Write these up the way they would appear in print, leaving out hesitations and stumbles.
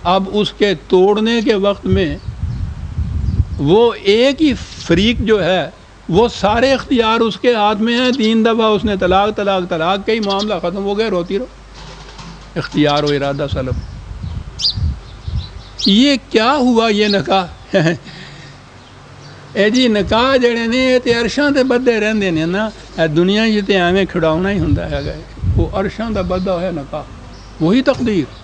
اب اس کے توڑنے کے وقت میں وہ ایک ہی فریق جو ہے وہ سارے اختیار اس کے ہاتھ میں ہیں. 3 دفعہ اس نے طلاق طلاق طلاق کئی، معاملہ ختم ہو گیا، روتی رہو. اختیار و ارادہ سلب. یہ کیا ہوا یہ نکاح؟ اے جی نکاح جڑے نے تے عرشاں تے بدے رہندے نے نا، دنیا یہ تے ایویں کھڑاؤنا ہی ہوندا ہے. وہ عرشاں دا بدہ ہویا نکاح، وہی تقدیر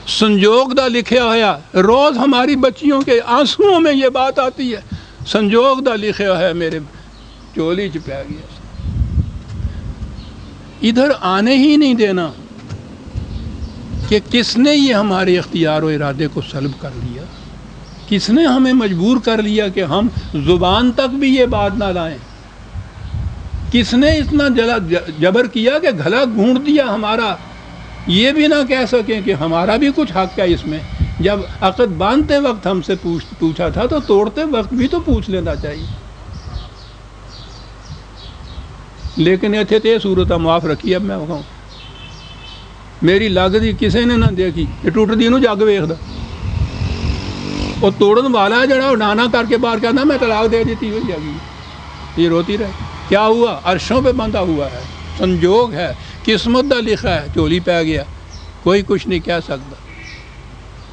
سنجوگ دا لکھیا ہویا. روز ہماری بچیوں کے آنسوؤں میں یہ بات آتی ہے، سنجوگ دا لکھیا ہے میرے چولی چ پہ گیا. ادھر آنے ہی نہیں دینا کہ کس نے یہ ہمارے اختیار و ارادے کو سلب کر لیا، کس نے ہمیں مجبور کر لیا کہ ہم زبان تک بھی یہ بات نہ لائیں، کس نے اتنا جبر کیا کہ گھلا گھونٹ دیا ہمارا، یہ بھی نہ کہہ سکیں کہ ہمارا بھی کچھ حق ہے اس میں. جب عقد باندھتے وقت ہم سے پوچھا تھا تو توڑتے وقت بھی تو پوچھ لینا چاہیے. لیکن اتنے تو یہ صورت معاف رکھی. اب میں کہوں میری لگتی کسی نے نہ دیکھی کہ ٹوٹتی نو جگ ویکھدا، وہ توڑن والا جڑا وہ نانا کر کے باہر کہنا میں طلاق دے دیتی ہوئی جاگی. یہ روتی رہے. کیا ہوا؟ عرشوں پہ بندھا ہوا ہے، سنجوگ ہے، قسمت دا لکھا ہے، چولی پہ گیا، کوئی کچھ نہیں کہہ سکتا.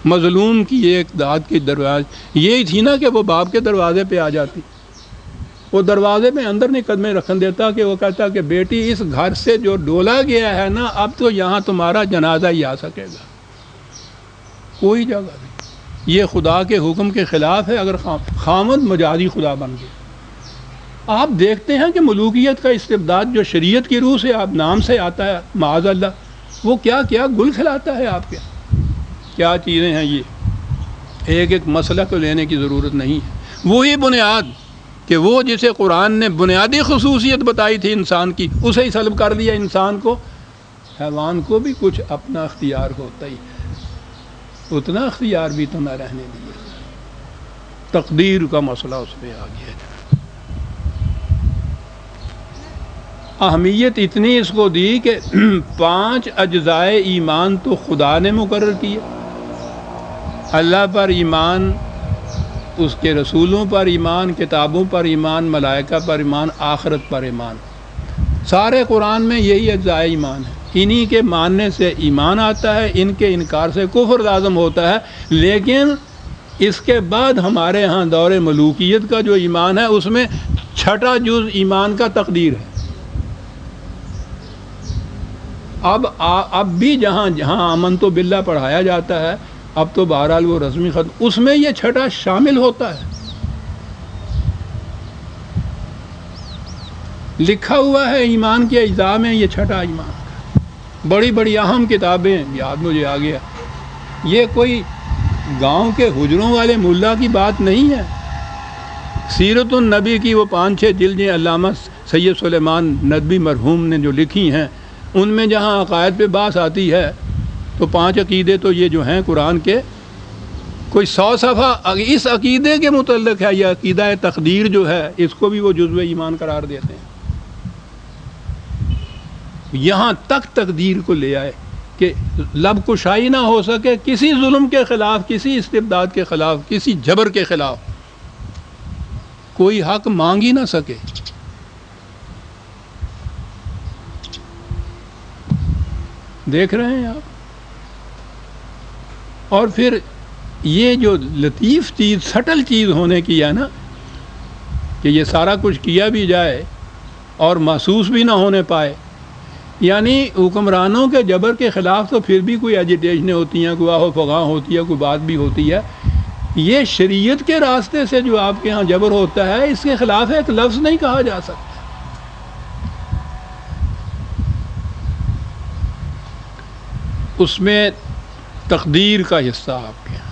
مظلوم کی ایک داد کی دروازے یہی تھی نا کہ وہ باپ کے دروازے پہ آ جاتی، وہ دروازے پہ اندر نہیں قدمیں رکھن دیتا کہ وہ کہتا کہ بیٹی اس گھر سے جو ڈولا گیا ہے نا اب تو یہاں تمہارا جنازہ ہی آ سکے گا، کوئی جگہ نہیں. یہ خدا کے حکم کے خلاف ہے. اگر خامد مجازی خدا بن گیا. آپ دیکھتے ہیں کہ ملوکیت کا استبداد جو شریعت کی روح سے آپ نام سے آتا ہے معاذ اللہ، وہ کیا کیا گل کھلاتا ہے. آپ کے کیا چیزیں ہیں یہ، ایک ایک مسئلہ کو لینے کی ضرورت نہیں ہے. وہی بنیاد کہ وہ جسے قرآن نے بنیادی خصوصیت بتائی تھی انسان کی، اسے ہی سلب کر لیا انسان کو. حیوان کو بھی کچھ اپنا اختیار ہوتا ہی ہے، اتنا اختیار بھی تو نہ رہنے دیا. تقدیر کا مسئلہ اس میں آ گیا. اہمیت اتنی اس کو دی کہ 5 اجزائے ایمان تو خدا نے مقرر کیے. اللہ پر ایمان، اس کے رسولوں پر ایمان، کتابوں پر ایمان، ملائکہ پر ایمان، آخرت پر ایمان. سارے قرآن میں یہی اجزائے ایمان ہے. انہی کے ماننے سے ایمان آتا ہے، ان کے انکار سے کفر لازم ہوتا ہے. لیکن اس کے بعد ہمارے ہاں دور ملوکیت کا جو ایمان ہے اس میں 6واں جز ایمان کا تقدیر ہے. اب بھی جہاں آمنت باللہ پڑھایا جاتا ہے، اب تو بہرحال وہ رسمی ختم، اس میں یہ 6واں شامل ہوتا ہے. لکھا ہوا ہے ایمان کے اجزاء میں یہ 6واں ایمان. بڑی بڑی اہم کتابیں یاد مجھے آ گیا. یہ کوئی گاؤں کے حجروں والے ملا کی بات نہیں ہے. سیرت النبی کی وہ 5-6 جلدیں علامہ سید سلیمان ندوی مرحوم نے جو لکھی ہیں، ان میں جہاں عقائد پہ بحث آتی ہے تو 5 عقیدے تو یہ جو ہیں قرآن کے، کوئی 100 صفحہ اس عقیدے کے متعلق ہے. یہ عقیدہ تقدیر جو ہے اس کو بھی وہ جزو ایمان قرار دیتے ہیں. یہاں تک تقدیر کو لے آئے کہ لب کشائی نہ ہو سکے کسی ظلم کے خلاف، کسی استبداد کے خلاف، کسی جبر کے خلاف. کوئی حق مانگ ہی نہ سکے. دیکھ رہے ہیں آپ. اور پھر یہ جو لطیف چیز، سٹل چیز ہونے کی ہے نا، کہ یہ سارا کچھ کیا بھی جائے اور محسوس بھی نہ ہونے پائے. یعنی حکمرانوں کے جبر کے خلاف تو پھر بھی کوئی ایجیٹیشنیں ہوتی ہیں، کوئی آہو فغاں ہوتی ہے، کوئی بات بھی ہوتی ہے. یہ شریعت کے راستے سے جو آپ کے ہاں جبر ہوتا ہے، اس کے خلاف ایک لفظ نہیں کہا جا سکتا. اس میں تقدیر کا حصہ آپ کے ہاں.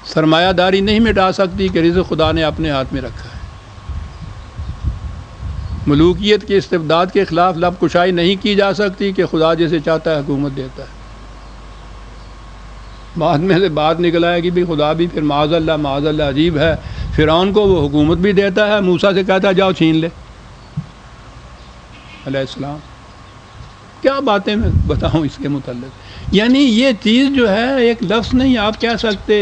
سرمایہ داری نہیں مٹا سکتی کہ رزق خدا نے اپنے ہاتھ میں رکھا ہے. ملوکیت کے استبداد کے خلاف لب کشائی نہیں کی جا سکتی کہ خدا جسے چاہتا ہے حکومت دیتا ہے. بعد میں سے بات نکل آئے کہ بھی خدا بھی پھر معاذ اللہ عجیب ہے. فرعون کو وہ حکومت بھی دیتا ہے، موسیٰ سے کہتا ہے جاؤ چھین لے علیہ السلام. کیا باتیں میں بتاؤں اس کے متعلق. یعنی یہ چیز جو ہے ایک لفظ نہیں آپ کہہ سکتے،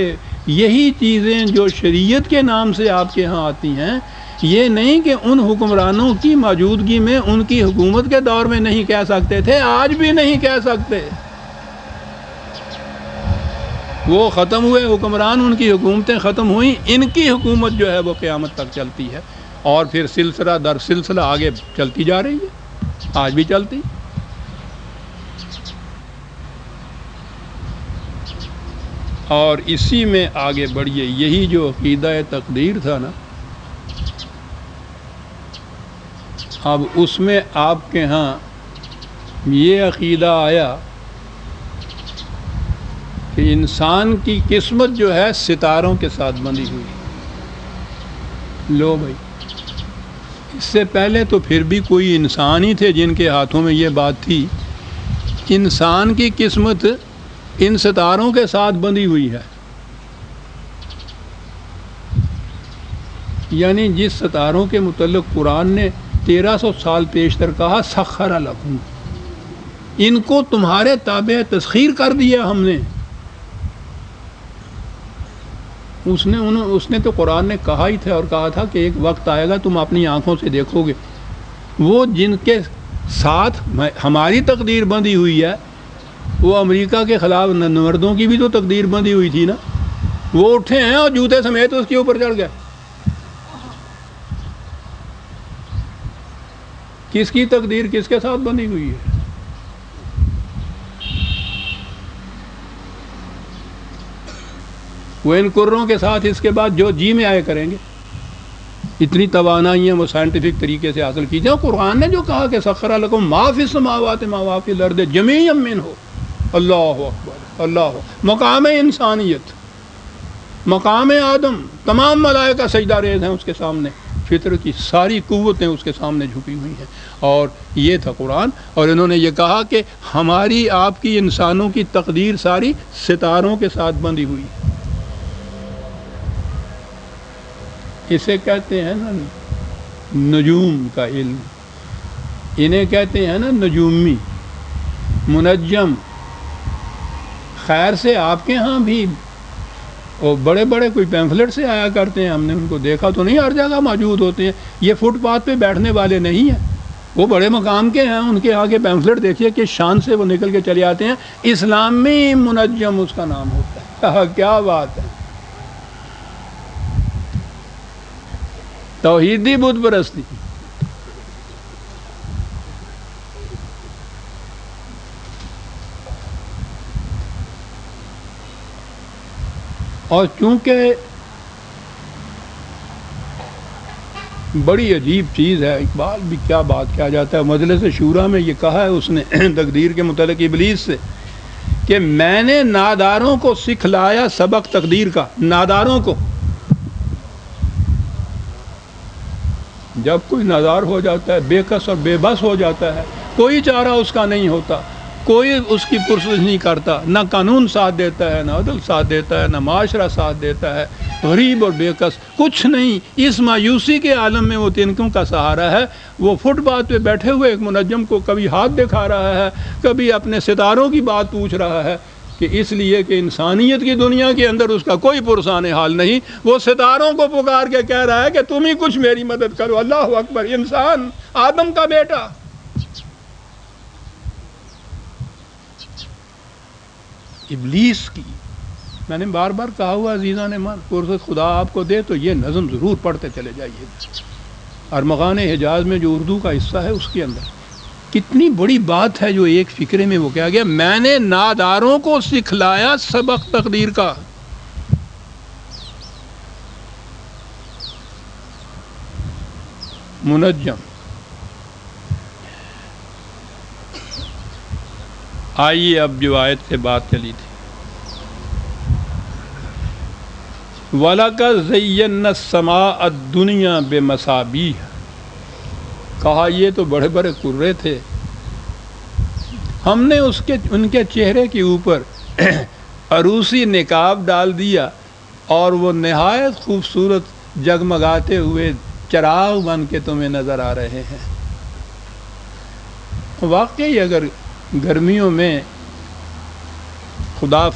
یہی چیزیں جو شریعت کے نام سے آپ کے ہاں آتی ہیں، یہ نہیں کہ ان حکمرانوں کی موجودگی میں ان کی حکومت کے دور میں نہیں کہہ سکتے تھے، آج بھی نہیں کہہ سکتے۔ وہ ختم ہوئے حکمران، ان کی حکومتیں ختم ہوئیں، ان کی حکومت جو ہے وہ قیامت تک چلتی ہے، اور پھر سلسلہ در سلسلہ آگے چلتی جا رہی ہے، آج بھی چلتی۔ اور اسی میں آگے بڑھیے، یہی جو عقیدہ تقدیر تھا نا، اب اس میں آپ کے ہاں یہ عقیدہ آیا کہ انسان کی قسمت جو ہے ستاروں کے ساتھ بندھی ہوئی۔ لو بھائی، اس سے پہلے تو پھر بھی کوئی انسان ہی تھے جن کے ہاتھوں میں یہ بات تھی، انسان کی قسمت ان ستاروں کے ساتھ بندھی ہوئی ہے۔ یعنی جس ستاروں کے متعلق قرآن نے 1300 سال پیشتر کہا سخر لکم، ان کو تمہارے تابع تسخیر کر دیا ہم نے۔ اس نے تو قرآن نے کہا ہی تھا، اور کہا تھا کہ ایک وقت آئے گا تم اپنی آنکھوں سے دیکھو گے، وہ جن کے ساتھ ہماری تقدیر بندھی ہوئی ہے، وہ امریکہ کے خلاف نمردوں کی بھی تو تقدیر بندھی ہوئی تھی نا، وہ اٹھے ہیں اور جوتے سمیت اس کے اوپر چڑھ گئے۔ کس کی تقدیر کس کے ساتھ بندھی ہوئی ہے؟ وہ ان کروں کے ساتھ اس کے بعد جو جی میں آئے کریں گے۔ اتنی توانائیاں وہ سائنٹیفک طریقے سے حاصل کی جائیں۔ قرآن نے جو کہا کہ سخر لکم ما فی السماوات ما فی الارض جمیعا منہ، اللہ اکبر، اللہ، مقام انسانیت، مقام آدم، تمام ملائکہ سجدہ ریز ہیں اس کے سامنے، فطر کی ساری قوتیں اس کے سامنے جھکی ہوئی ہیں، اور یہ تھا قرآن۔ اور انہوں نے یہ کہا کہ ہماری آپ کی انسانوں کی تقدیر ساری ستاروں کے ساتھ بندھی ہوئی ہے۔ اسے کہتے ہیں نا نجوم کا علم، انہیں کہتے ہیں نا نجومی، منجم۔ خیر سے آپ کے ہاں بھی وہ بڑے بڑے کوئی پیمفلٹ سے آیا کرتے ہیں، ہم نے ان کو دیکھا تو نہیں، ہر جگہ موجود ہوتے ہیں۔ یہ فٹ پاتھ پہ بیٹھنے والے نہیں ہیں، وہ بڑے مقام کے ہیں، ان کے آگے پیمفلٹ دیکھیے کہ شان سے وہ نکل کے چلے آتے ہیں۔ اسلامی منجم اس کا نام ہوتا ہے۔ کیا بات ہے! توحیدی بت پرستی۔ اور چونکہ بڑی عجیب چیز ہے، اقبال بھی کیا بات کیا جاتا ہے، مجلس شورا میں یہ کہا ہے اس نے تقدیر کے متعلق ابلیس سے کہ میں نے ناداروں کو سکھلایا سبق تقدیر کا۔ ناداروں کو، جب کوئی نادار ہو جاتا ہے، بے کس اور بے بس ہو جاتا ہے، کوئی چارہ اس کا نہیں ہوتا، کوئی اس کی پرسش نہیں کرتا، نہ قانون ساتھ دیتا ہے، نہ عدل ساتھ دیتا ہے، نہ معاشرہ ساتھ دیتا ہے، غریب اور بے کس کچھ نہیں، اس مایوسی کے عالم میں وہ تنکوں کا سہارا ہے۔ وہ فٹ پاتھ پہ بیٹھے ہوئے ایک منجم کو کبھی ہاتھ دکھا رہا ہے، کبھی اپنے ستاروں کی بات پوچھ رہا ہے، کہ اس لیے کہ انسانیت کی دنیا کے اندر اس کا کوئی پرسان حال نہیں، وہ ستاروں کو پکار کے کہہ رہا ہے کہ تم ہی کچھ میری مدد کرو۔ اللہ اکبر! انسان، آدم کا بیٹا، ابلیس کی، میں نے بار بار کہا ہوا عزیزان ایمان، فرصت خدا آپ کو دے تو یہ نظم ضرور پڑھتے چلے جائیے۔ ارمغان حجاز میں جو اردو کا حصہ ہے اس کے اندر کتنی بڑی بات ہے جو ایک فکرے میں وہ کہا گیا، میں نے ناداروں کو سکھلایا سبق تقدیر کا۔ منجم۔ آئیے اب جو آیت سے بات چلی تھی، وَلَقَدْ زَيَّنَّا السَّمَاءَ الدُّنْيَا بِمَصَابِيحَ، کہا یہ تو بڑے بڑے کرے تھے، ہم نے ان کے چہرے کے اوپر عروسی نقاب ڈال دیا، اور وہ نہایت خوبصورت جگمگاتے ہوئے چراغ بن کے تمہیں نظر آ رہے ہیں۔ واقعی اگر گرمیوں میں خدا